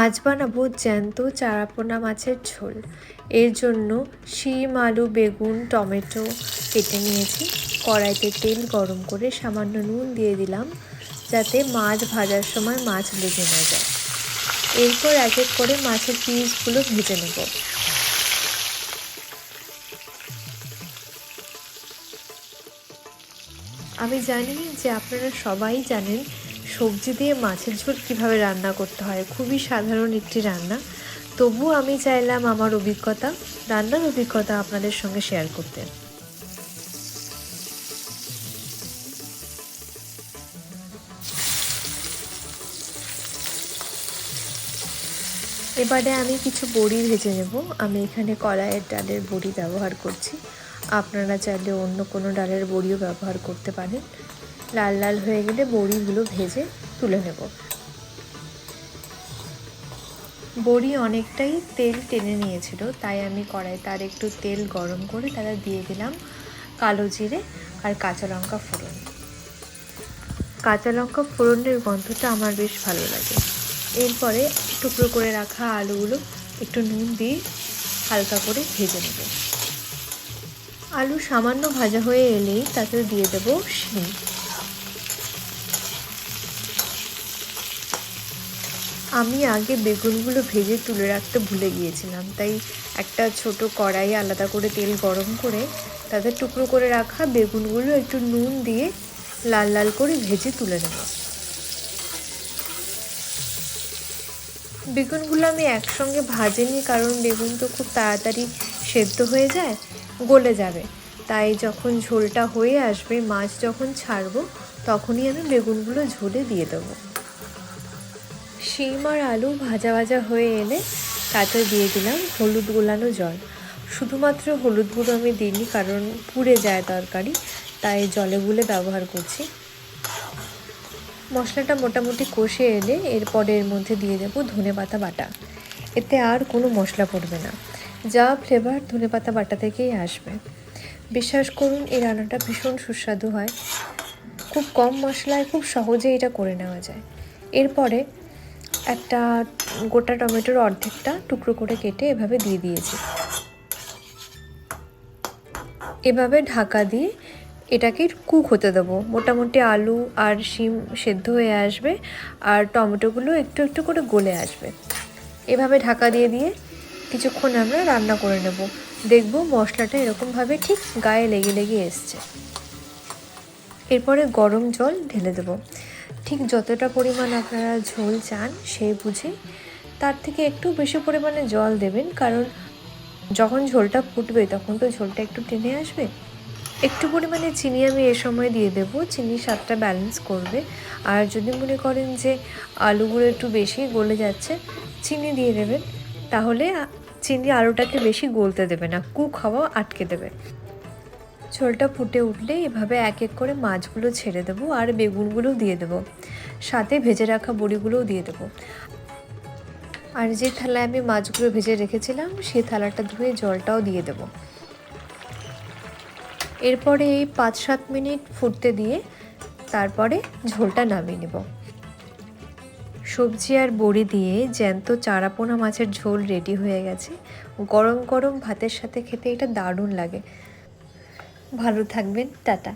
আজ বানাবো জ্যান্ত চারাপোনা মাছের ঝোল। এর জন্য শিম, আলু, বেগুন, টমেটো কেটে নিয়েছি। কড়াইতে তেল গরম করে সামান্য নুন দিয়ে দিলাম, যাতে মাছ ভাজার সময় মাছ লেগে না যায়। এরপর এক এক করে মাছের পিসগুলো ভেজে নেব। আমি জানি যে আপনারা সবাই জানেন সবজি দিয়ে মাছের ঝোল কীভাবে রান্না করতে হয়, খুবই সাধারণ একটি রান্না। তবুও আমি চাইলাম আমার রান্নার অভিজ্ঞতা আপনাদের সঙ্গে শেয়ার করতে। এবারে আমি কিছু বড়ি ভেজে নেব। আমি এখানে কলাইয়ের ডালের বড়ি ব্যবহার করছি, আপনারা চাইলে অন্য কোনো ডালের বড়িও ব্যবহার করতে পারেন। লাল লাল হয়ে গেলে বড়িগুলো ভেজে তুলে নেব। বড়ি অনেকটাই তেল টেনে নিয়েছিল, তাই আমি কড়াইতে আর একটু তেল গরম করে তাতে দিয়ে দিলাম কালো জিরে আর কাঁচা লঙ্কা ফোড়ন। কাঁচা লঙ্কা ফোড়নের গন্ধটা আমার বেশ ভালো লাগে। এরপরে টুকরো করে রাখা আলুগুলো একটু নুন দিয়ে হালকা করে ভেজে নেব। আলু সামান্য ভাজা হয়ে এলেই তাতে দিয়ে দেব শিম। আমি আগে বেগুনগুলো ভেজে তুলে রাখতে ভুলে গিয়েছিলাম, তাই একটা ছোট কড়াই আলাদা করে তেল গরম করে তাতে টুকরো করে রাখা বেগুনগুলো একটু নুন দিয়ে লাল লাল করে ভেজে তুলে নেব। বেগুনগুলো আমি একসঙ্গে ভাজিনি, কারণ বেগুন তো খুব তাড়াতাড়ি সেদ্ধ হয়ে যায়, গলে যাবে। তাই যখন ঝোলটা হয়ে আসবে, মাছ যখন ছাড়বো, তখনই আমি বেগুনগুলো ঝোলে দিয়ে দেবো। শিম আর আলু ভাজা ভাজা হয়ে এলে তাতে দিয়ে দিলাম হলুদ গোলানো জল। শুধুমাত্র হলুদ গুঁড়ো আমি দিইনি, কারণ পুড়ে যায় তরকারি, তাই জলে গুলে ব্যবহার করছি। মশলাটা মোটামুটি কষে এলে এরপরে এর মধ্যে দিয়ে দেবো ধনেপাতা বাটা। এতে আর কোনো মশলা পড়বে না, যা ফ্লেভার ধনেপাতা বাটা থেকেই আসবে। বিশ্বাস করুন, এই রান্নাটা ভীষণ সুস্বাদু হয়। খুব কম মশলায় খুব সহজে এটা করে নেওয়া যায়। এরপরে একটা গোটা টমেটোর অর্ধেকটা টুকরো করে কেটে এভাবে দিয়ে দিয়েছি। এভাবে ঢাকা দিয়ে এটাকে কুক হতে দেবো। মোটামুটি আলু আর শিম সেদ্ধ হয়ে আসবে, আর টমেটোগুলো একটু একটু করে গলে আসবে। এভাবে ঢাকা দিয়ে দিয়ে কিছুক্ষণ আমরা রান্না করে নেব। দেখব মশলাটা এরকমভাবে ঠিক গায়ে লেগে লেগে এসছে। এরপরে গরম জল ঢেলে দেবো। ঠিক যতটা পরিমাণ আপনারা ঝোল চান সেই বুঝে তার থেকে একটু বেশি পরিমাণে জল দেবেন, কারণ যখন ঝোলটা ফুটবে তখন তো ঝোলটা একটু টেনে আসবে। একটু পরিমাণে চিনি আমি এ সময় দিয়ে দেবো, চিনি স্বাদটা ব্যালেন্স করবে। আর যদি মনে করেন যে আলুগুলো একটু বেশি গলে যাচ্ছে, চিনি দিয়ে দেবেন, তাহলে চিনি আলুটাকে বেশি গলতে দেবে না, কুক হওয়া আটকে দেবে। ঝোলটা ফুটে উঠলে এভাবে এক এক করে মাছগুলো ছেড়ে দেবো আর বেগুনগুলোও দিয়ে দেবো, সাথে ভেজে রাখা বড়িগুলোও দিয়ে দেবো। আর যে থালায় আমি মাছগুলো ভেজে রেখেছিলাম সেই থালাটা ধুয়ে জলটাও দিয়ে দেবো। এরপরে এই 5-7 মিনিট ফুটতে দিয়ে তারপরে ঝোলটা নামিয়ে নেব। সবজি আর বড়ি দিয়ে জ্যান্ত চারাপোনা মাছের ঝোল রেডি হয়ে গেছে। গরম গরম ভাতের সাথে খেতে এটা দারুণ লাগে। ভালো থাকবেন, টাটা।